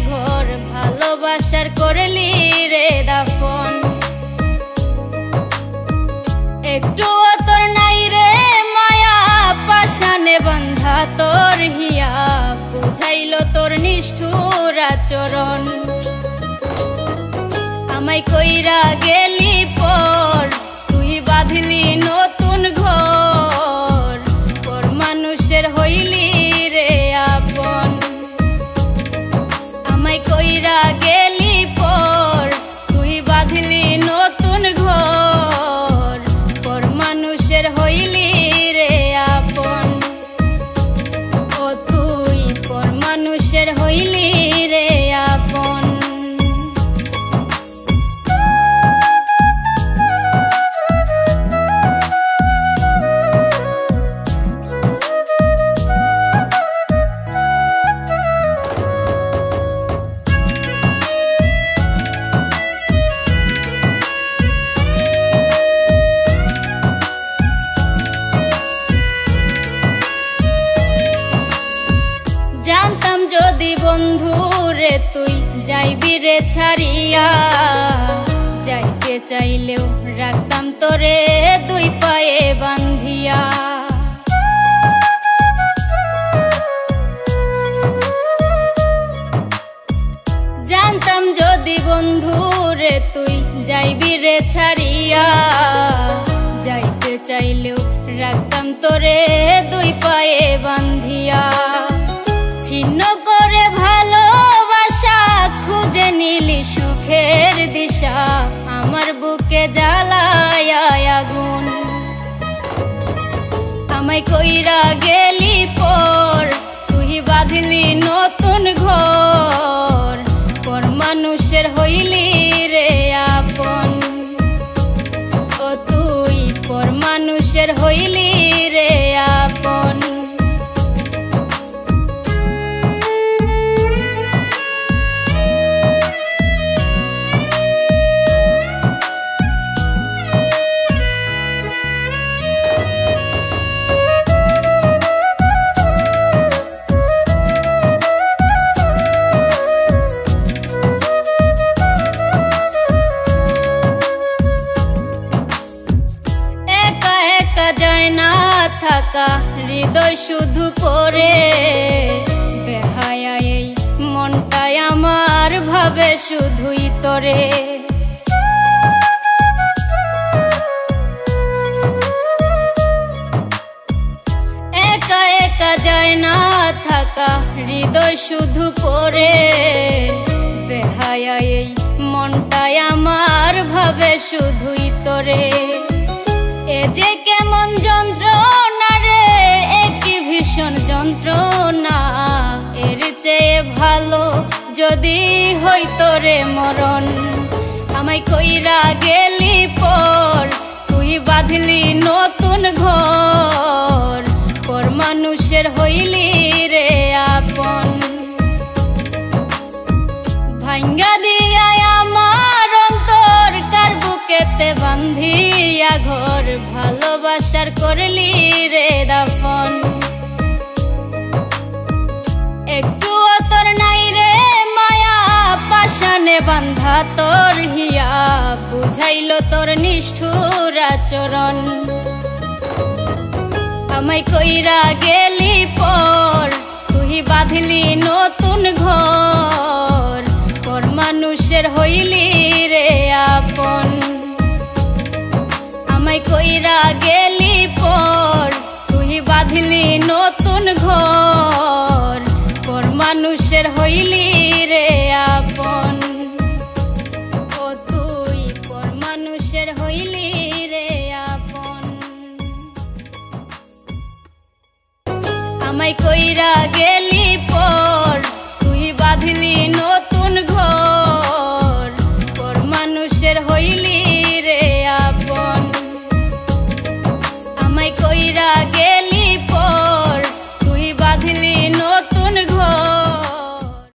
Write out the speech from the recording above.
ঘর ভালোবাসার করলি রে দাফন। একটু তোর নাই রে মায়া পাশানে বন্ধা তোর হিয়া, বুঝাইল তোর নিষ্ঠুর আচরণ। আমায় কইরা গেলি পর তুই বাঁধলি নতুন ঘর, পর মানুষের হইলি রে আপন। আমায় কইরা গেলি পর তুই বাঁধলি নতুন ঘর, পর মানুষের হইলি রে আপন। ও তুই পর মানুষের হইলি রে আপন। জানতাম যদি বন্ধু রে তুই যাইবি রে ছাড়িয়া, যাইতে চাইলেও রাখতাম তোরে দুই পায়ে বান্ধিয়া। জানতাম যদি বন্ধু রে তুই যাইবি রে ছাড়িয়া, যাইতে চাইলেও রাখতাম তোরে দুই পায়ে বান্ধিয়া। ছিন্ন করে ভালোবাসা খুঁজে নিলি সুখের দিশা, আমার বুকে জ্বালায় আগুন। আমায় কইরা গেলি পর তুই বাঁধলি নতুন ঘর, পর মানুষের হইলি রে আপন। ও তুই পর মানুষের হইলি রে আপন। যায় না থাকা হৃদয় শুধু পড়ে, বেহায়া এই মনটাই আমার ভাবে শুধুই তোরে। একা একা যায় না থাকা হৃদয় শুধু পড়ে, বেহায়া এই মনটাই আমার ভাবে শুধুই তোরে। এ যে কেমন যন্ত্রণা রে, একটি ভীষণ যন্ত্রণা, এর চেয়ে ভালো যদি হইতো রে মরণ। আমায় কইরা গেলি পর তুই বাঁধলি নতুন ঘর, পর মানুষের হইলি রে আপন। ভাঙ্গা দিয়া আমার অন্তর কার বুকেতে বান্ধিয়া ঘর ভালোবাসার করলি রে দাফন। একটু তোর নাই রে মায়া পাশানে বান্ধা তোর হিয়া, বুঝাইল তোর নিষ্ঠুর আচরণ। আমায় কইরা গেলি পর তুই বাঁধলি নতুন ঘর, পর মানুষের হইলি রে আপন। আমায় কইরা গেলি পর তুই বাঁধলি নতুন ঘর, পর মানুষের হইলি রে আপন। ও তুই পর মানুষের হইলি রে আপন। আমায় কইরা গেলি পর তুই বাঁধলি নতুন ঘর, পর মানুষের হইলি রে আপন। আমায় কইরা গেলি